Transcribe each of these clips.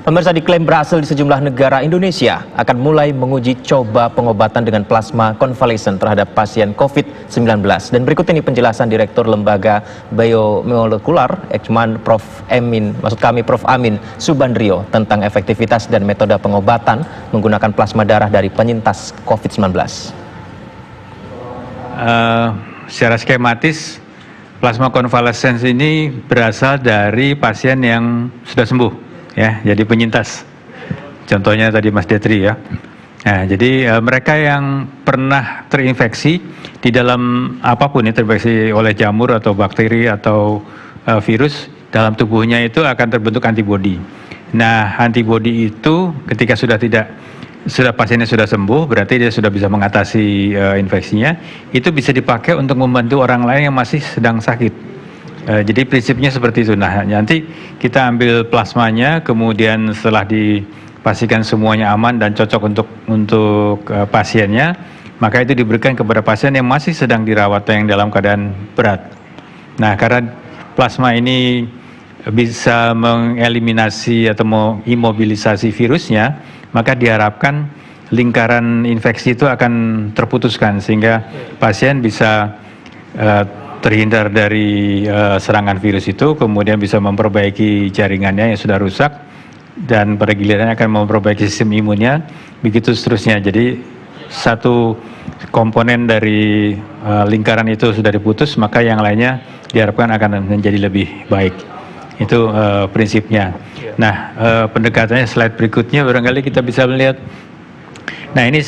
Pemirsa, diklaim berhasil di sejumlah negara. Indonesia akan mulai menguji coba pengobatan dengan plasma konvalesen terhadap pasien COVID-19. Dan berikut ini penjelasan Direktur Lembaga Biomolekular Eijkman Prof. Amin Subandrio tentang efektivitas dan metode pengobatan menggunakan plasma darah dari penyintas COVID-19. Secara skematis, plasma konvalesen ini berasal dari pasien yang sudah sembuh, ya, jadi penyintas. Contohnya tadi Mas Detri, ya. Nah, jadi mereka yang pernah terinfeksi di dalam apapun, terinfeksi oleh jamur atau bakteri atau virus, dalam tubuhnya itu akan terbentuk antibodi. Nah, antibodi itu ketika pasiennya sudah sembuh, berarti dia sudah bisa mengatasi infeksinya, itu bisa dipakai untuk membantu orang lain yang masih sedang sakit. Jadi prinsipnya seperti itu. Nah, nanti kita ambil plasmanya, kemudian setelah dipastikan semuanya aman dan cocok untuk pasiennya, maka itu diberikan kepada pasien yang masih sedang dirawat atau yang dalam keadaan berat. Nah, karena plasma ini bisa mengeliminasi atau mengimobilisasi virusnya, maka diharapkan lingkaran infeksi itu akan terputuskan sehingga pasien bisa terhindar dari serangan virus itu, kemudian bisa memperbaiki jaringannya yang sudah rusak dan pada gilirannya akan memperbaiki sistem imunnya, begitu seterusnya. Jadi satu komponen dari lingkaran itu sudah diputus, maka yang lainnya diharapkan akan menjadi lebih baik. Itu prinsipnya. Nah, pendekatannya slide berikutnya barangkali kita bisa melihat. Nah, ini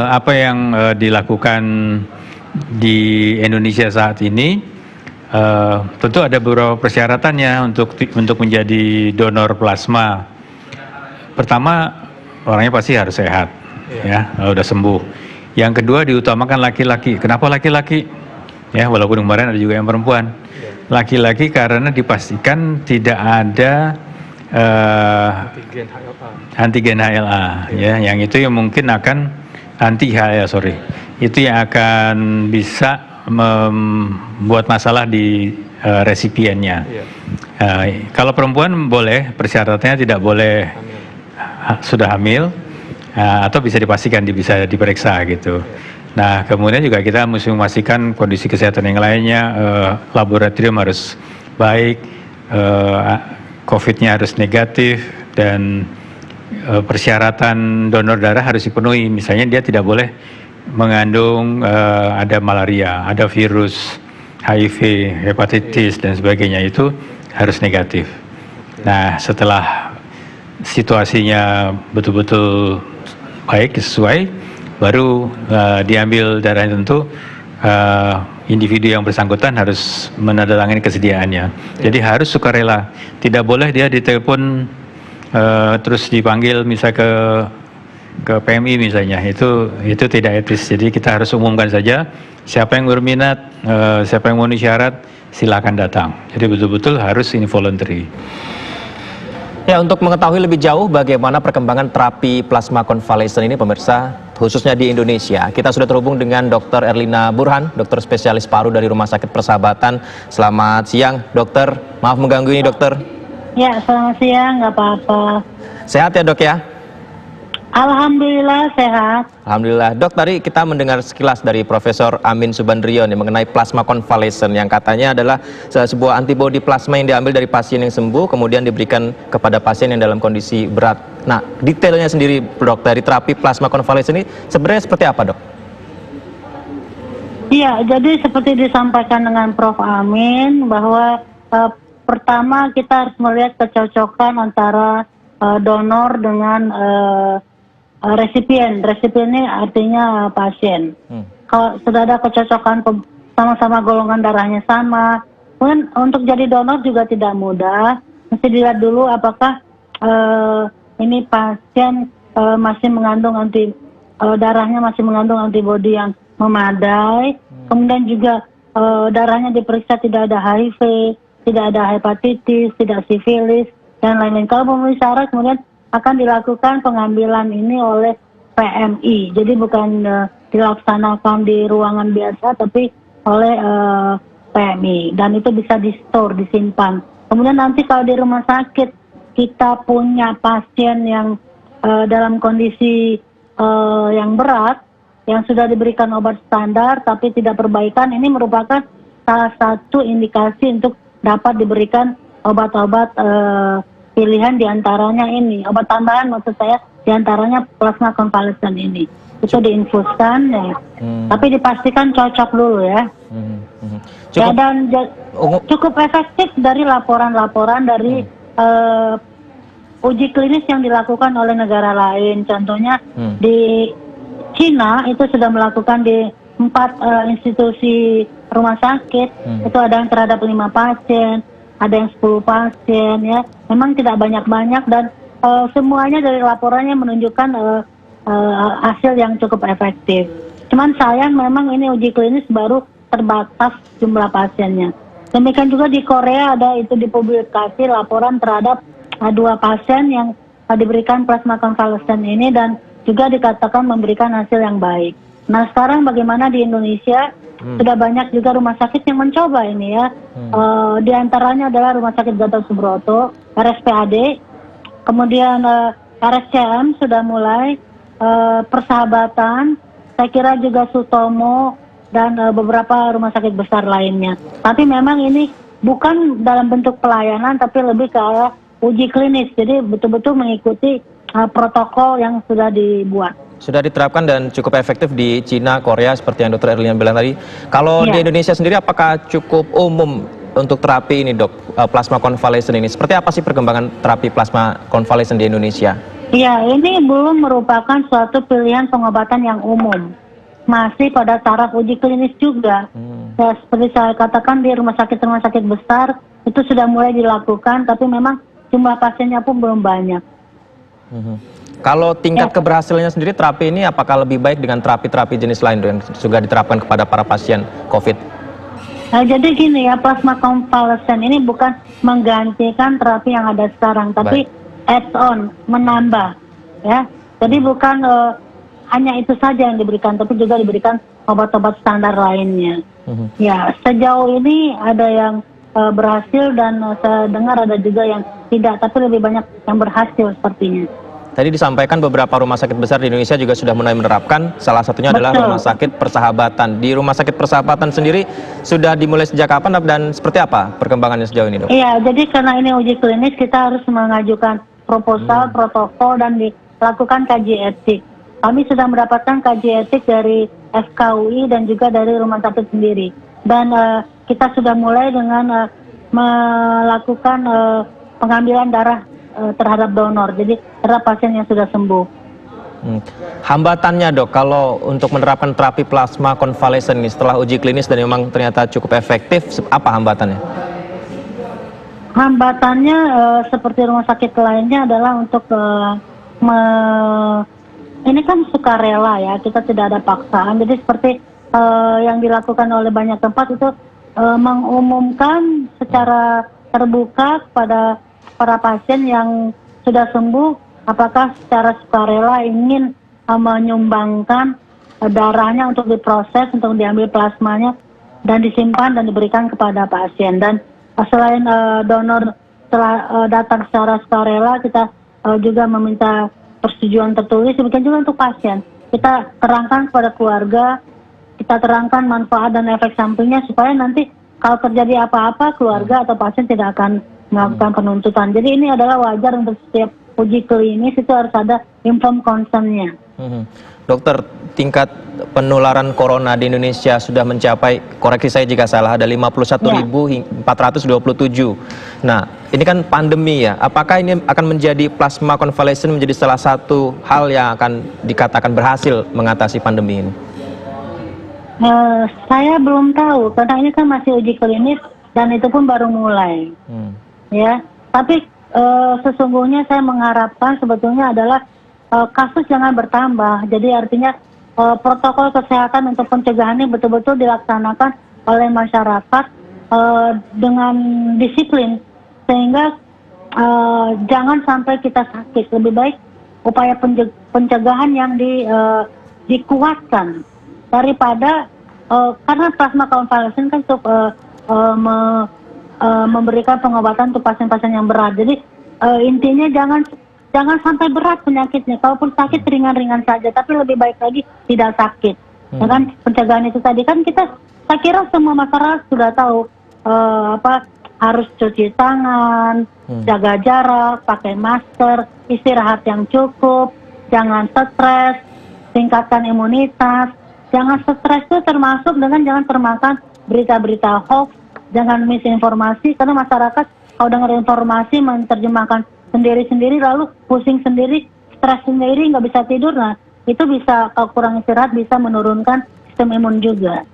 apa yang dilakukan di Indonesia saat ini. Tentu ada beberapa persyaratannya untuk menjadi donor plasma. Pertama, orangnya pasti harus sehat, ya, udah sembuh. Yang kedua, diutamakan laki-laki. Kenapa laki-laki? Ya, walaupun kemarin ada juga yang perempuan. Laki-laki karena dipastikan tidak ada antigen HLA, ya, yang itu yang mungkin akan itu yang akan bisa membuat masalah di resipiennya. Kalau perempuan boleh, persyaratannya tidak boleh sudah hamil atau bisa dipastikan bisa diperiksa gitu. Nah, kemudian juga kita mesti memastikan kondisi kesehatan yang lainnya, laboratorium harus baik, COVID-nya harus negatif, dan persyaratan donor darah harus dipenuhi. Misalnya dia tidak boleh mengandung ada malaria, ada virus HIV, hepatitis, dan sebagainya, itu harus negatif. Nah, setelah situasinya betul-betul baik, sesuai, baru diambil darahnya. Tentu individu yang bersangkutan harus menandatangani kesediaannya. Jadi harus sukarela. Tidak boleh dia ditelepon terus dipanggil misalnya ke PMI misalnya. Itu tidak etis. Jadi kita harus umumkan saja siapa yang berminat, siapa yang memenuhi syarat, silakan datang. Jadi betul-betul harus involuntary. Ya, untuk mengetahui lebih jauh bagaimana perkembangan terapi plasma konvalesen ini, pemirsa, khususnya di Indonesia, kita sudah terhubung dengan Dr. Erlina Burhan, dokter spesialis paru dari Rumah Sakit Persahabatan. Selamat siang, dokter. Maaf mengganggu ini, dokter. Ya, selamat siang, nggak apa-apa. Sehat ya, dok, ya? Alhamdulillah sehat. Alhamdulillah. Dok, tadi kita mendengar sekilas dari Profesor Amin Subandrio mengenai plasma konvalesen yang katanya adalah sebuah antibodi plasma yang diambil dari pasien yang sembuh kemudian diberikan kepada pasien yang dalam kondisi berat. Nah, detailnya sendiri, dok, dari terapi plasma konvalesen ini sebenarnya seperti apa, dok? Iya, jadi seperti disampaikan dengan Prof. Amin bahwa pertama kita harus melihat kecocokan antara donor dengan resipien. Resipien ini artinya pasien. Kalau sudah ada kecocokan, sama-sama golongan darahnya sama, kemudian untuk jadi donor juga tidak mudah. Mesti dilihat dulu apakah ini pasien masih mengandung darahnya masih mengandung antibodi yang memadai. Kemudian juga darahnya diperiksa tidak ada HIV, tidak ada hepatitis, tidak sifilis, dan lain-lain. Kalau memenuhi syarat, kemudian akan dilakukan pengambilan ini oleh PMI. Jadi bukan dilaksanakan di ruangan biasa, tapi oleh PMI. Dan itu bisa di-store, disimpan. Kemudian nanti kalau di rumah sakit kita punya pasien yang dalam kondisi yang berat, yang sudah diberikan obat standar tapi tidak perbaikan, ini merupakan salah satu indikasi untuk dapat diberikan obat-obat pilihan, diantaranya ini obat tambahan, maksud saya diantaranya plasma konvalesen ini. Itu diinfuskan ya, tapi dipastikan cocok dulu ya. Ya, dan cukup efektif dari laporan-laporan dari uji klinis yang dilakukan oleh negara lain. Contohnya di Cina itu sudah melakukan di 4 institusi rumah sakit. Itu ada yang terhadap 5 pasien, ada yang 10 pasien ya. Memang tidak banyak-banyak dan semuanya dari laporannya menunjukkan hasil yang cukup efektif. Cuman sayang memang ini uji klinis baru terbatas jumlah pasiennya. Demikian juga di Korea ada itu dipublikasi laporan terhadap 2 pasien yang diberikan plasma konvalesen ini dan juga dikatakan memberikan hasil yang baik. Nah sekarang bagaimana di Indonesia? Sudah banyak juga rumah sakit yang mencoba ini ya. Di antaranya adalah Rumah Sakit Gatot Subroto, RSPAD, kemudian RSCM sudah mulai, Persahabatan, saya kira juga Sutomo, dan beberapa rumah sakit besar lainnya. Tapi memang ini bukan dalam bentuk pelayanan, tapi lebih ke arah uji klinis. Jadi betul-betul mengikuti protokol yang sudah dibuat. Sudah diterapkan dan cukup efektif di Cina, Korea, seperti yang Dr. Erlina bilang tadi. Kalau di Indonesia sendiri, apakah cukup umum untuk terapi ini, Dok, plasma konvalesen ini? Seperti apa sih perkembangan terapi plasma konvalesen di Indonesia? Ya, ini belum merupakan suatu pilihan pengobatan yang umum. Masih pada taraf uji klinis juga. Ya, seperti saya katakan di rumah sakit besar itu sudah mulai dilakukan, tapi memang jumlah pasiennya pun belum banyak. Kalau tingkat keberhasilannya sendiri terapi ini apakah lebih baik dengan terapi-terapi jenis lain yang juga diterapkan kepada para pasien COVID? Nah, jadi gini ya, plasma konvalesen ini bukan menggantikan terapi yang ada sekarang, tapi add-on, menambah, ya. Jadi bukan hanya itu saja yang diberikan, tapi juga diberikan obat-obat standar lainnya. Ya, sejauh ini ada yang berhasil dan saya dengar ada juga yang tidak, tapi lebih banyak yang berhasil sepertinya. Tadi disampaikan beberapa rumah sakit besar di Indonesia juga sudah mulai menerapkan, salah satunya adalah Rumah Sakit Persahabatan. Di Rumah Sakit Persahabatan sendiri sudah dimulai sejak kapan dan seperti apa perkembangannya sejauh ini, Dok? Iya, jadi karena ini uji klinis kita harus mengajukan proposal, protokol, dan dilakukan kaji etik. Kami sudah mendapatkan kaji etik dari FKUI dan juga dari rumah sakit sendiri. Dan kita sudah mulai dengan melakukan pengambilan darah terhadap donor, jadi terhadap pasien yang sudah sembuh. Hambatannya, Dok, kalau untuk menerapkan terapi plasma konvalesen ini setelah uji klinis dan memang ternyata cukup efektif, apa hambatannya? Hambatannya seperti rumah sakit lainnya adalah untuk ini kan sukarela ya, kita tidak ada paksaan. Jadi seperti yang dilakukan oleh banyak tempat itu mengumumkan secara terbuka kepada para pasien yang sudah sembuh, apakah secara sukarela ingin menyumbangkan darahnya untuk diproses, untuk diambil plasmanya dan disimpan dan diberikan kepada pasien. Dan selain donor setelah datang secara sukarela, kita juga meminta persetujuan tertulis. Demikian juga untuk pasien, kita terangkan kepada keluarga, kita terangkan manfaat dan efek sampingnya supaya nanti kalau terjadi apa-apa keluarga atau pasien tidak akan melakukan penuntutan. Jadi ini adalah wajar untuk setiap uji klinis itu harus ada informed consent-nya. Dokter, tingkat penularan corona di Indonesia sudah mencapai, koreksi saya jika salah, ada 51.427. Nah, ini kan pandemi ya. Apakah ini akan menjadi plasma konvalesen menjadi salah satu hal yang akan dikatakan berhasil mengatasi pandemi ini? Saya belum tahu karena ini kan masih uji klinis dan itu pun baru mulai. Ya, tapi sesungguhnya saya mengharapkan sebetulnya adalah kasus jangan bertambah. Jadi artinya protokol kesehatan untuk pencegahan ini betul-betul dilaksanakan oleh masyarakat dengan disiplin sehingga jangan sampai kita sakit. Lebih baik upaya pencegahan yang dikuatkan daripada karena plasma konvalesen kan untuk memberikan pengobatan untuk pasien-pasien yang berat. Jadi intinya jangan sampai berat penyakitnya. Kalaupun sakit ringan-ringan saja, tapi lebih baik lagi tidak sakit. Ya kan, pencegahan itu tadi kan saya kira semua masyarakat sudah tahu harus cuci tangan, jaga jarak, pakai masker, istirahat yang cukup, jangan stres, tingkatkan imunitas. Jangan stres itu termasuk dengan jangan termakan berita-berita hoax, jangan misinformasi, karena masyarakat kalau dengar informasi menerjemahkan sendiri-sendiri lalu pusing sendiri, stres sendiri, nggak bisa tidur. Nah, itu bisa kalau kurang istirahat bisa menurunkan sistem imun juga.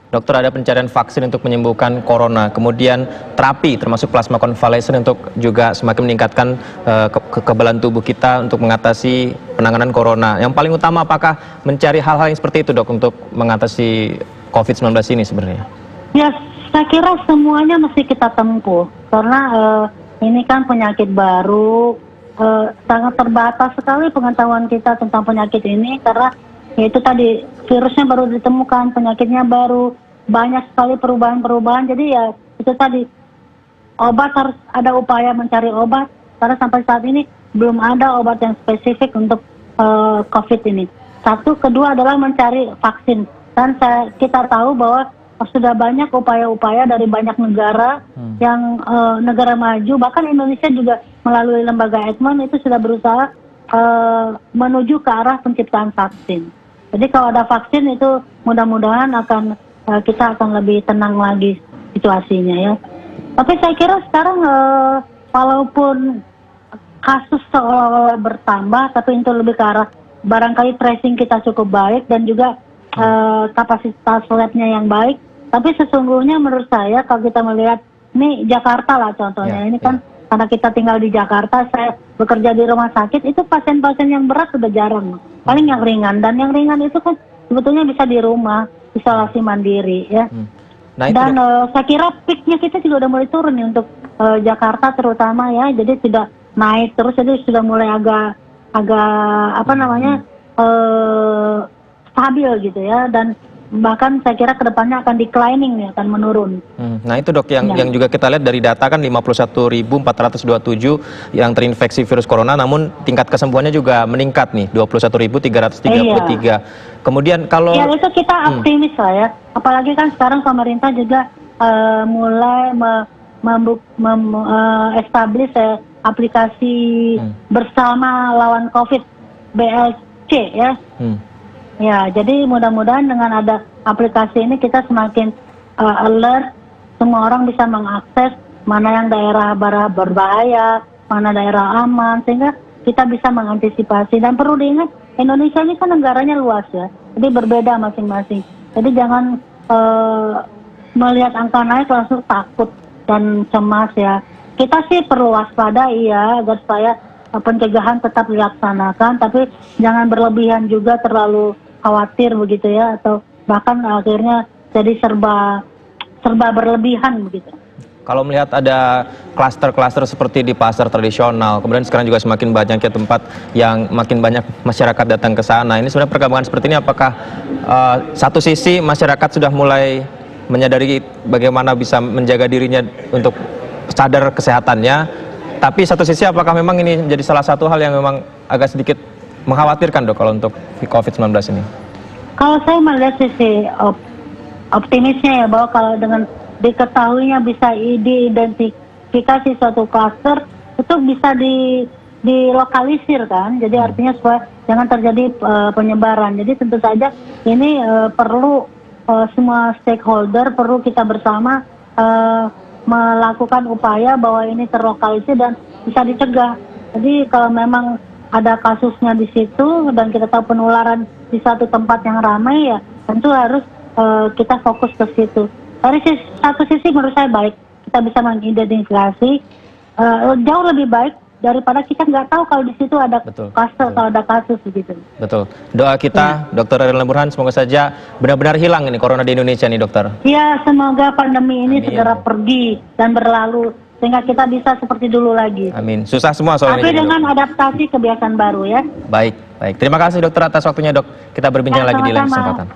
Dokter, ada pencarian vaksin untuk menyembuhkan corona, kemudian terapi termasuk plasma konvalesen untuk juga semakin meningkatkan kekebalan tubuh kita untuk mengatasi penanganan corona. Yang paling utama apakah mencari hal-hal yang seperti itu, Dok, untuk mengatasi COVID-19 ini sebenarnya? Ya, saya kira semuanya mesti kita tempuh karena ini kan penyakit baru, sangat terbatas sekali pengetahuan kita tentang penyakit ini karena yaitu tadi virusnya baru ditemukan, penyakitnya baru, banyak sekali perubahan-perubahan. Jadi ya itu tadi obat harus ada upaya mencari obat karena sampai saat ini belum ada obat yang spesifik untuk COVID ini. Satu, kedua adalah mencari vaksin dan kita tahu bahwa sudah banyak upaya-upaya dari banyak negara yang negara maju, bahkan Indonesia juga melalui lembaga Eijkman itu sudah berusaha menuju ke arah penciptaan vaksin. Jadi kalau ada vaksin itu mudah-mudahan kita akan lebih tenang lagi situasinya ya. Tapi saya kira sekarang walaupun kasus seolah-olah bertambah, tapi itu lebih ke arah barangkali tracing kita cukup baik dan juga kapasitas labnya yang baik. Tapi sesungguhnya menurut saya kalau kita melihat ini Jakarta lah contohnya, ini kan karena kita tinggal di Jakarta, saya bekerja di rumah sakit, itu pasien-pasien yang berat sudah jarang, paling yang ringan, dan yang ringan itu kan sebetulnya bisa di rumah, isolasi mandiri ya. Nah, dan saya kira peaknya kita juga udah mulai turun nih untuk Jakarta terutama ya, jadi tidak naik terus, jadi sudah mulai agak stabil gitu ya, dan bahkan saya kira kedepannya akan declining nih, akan menurun. Nah itu dok yang juga kita lihat dari data kan 51.427 yang terinfeksi virus corona, namun tingkat kesembuhannya juga meningkat nih 21.333. Kemudian kalau ya itu kita optimis lah ya, apalagi kan sekarang pemerintah juga mulai establish aplikasi bersama lawan COVID BLC ya. Ya, jadi mudah-mudahan dengan ada aplikasi ini kita semakin alert, semua orang bisa mengakses mana yang daerah berbahaya, mana daerah aman, sehingga kita bisa mengantisipasi. Dan perlu diingat, Indonesia ini kan negaranya luas ya, jadi berbeda masing-masing. Jadi jangan melihat angka naik langsung takut dan cemas ya. Kita sih perlu waspada iya, agar supaya pencegahan tetap dilaksanakan, tapi jangan berlebihan juga, terlalu khawatir begitu ya, atau bahkan akhirnya jadi serba berlebihan begitu. Kalau melihat ada klaster-klaster seperti di pasar tradisional, kemudian sekarang juga semakin banyaknya tempat yang makin banyak masyarakat datang ke sana. Ini sebenarnya perkembangan seperti ini apakah satu sisi masyarakat sudah mulai menyadari bagaimana bisa menjaga dirinya untuk sadar kesehatannya, tapi satu sisi apakah memang ini menjadi salah satu hal yang memang agak sedikit mengkhawatirkan dok kalau untuk COVID-19 ini? Kalau saya melihat sisi optimisnya ya, bahwa kalau dengan diketahuinya bisa diidentifikasi suatu klaster, itu bisa dilokalisir kan, jadi artinya supaya jangan terjadi penyebaran. Jadi tentu saja ini perlu semua stakeholder, perlu kita bersama melakukan upaya bahwa ini terlokalisir dan bisa dicegah. Jadi kalau memang ada kasusnya di situ dan kita tahu penularan di satu tempat yang ramai ya, tentu harus kita fokus ke situ. Dari satu sisi menurut saya baik, kita bisa mengidentifikasi jauh lebih baik daripada kita nggak tahu kalau di situ ada kluster atau ada kasus begitu. Betul. Doa kita, Dr. Erlina Burhan, semoga saja benar-benar hilang ini corona di Indonesia nih dokter. Ya, semoga pandemi ini segera pergi dan berlalu sehingga kita bisa seperti dulu lagi. Amin. Susah semua soal ini. Tapi dengan adaptasi kebiasaan baru ya. Baik. Terima kasih dokter atas waktunya dok. Kita berbincang lagi di lain kesempatan.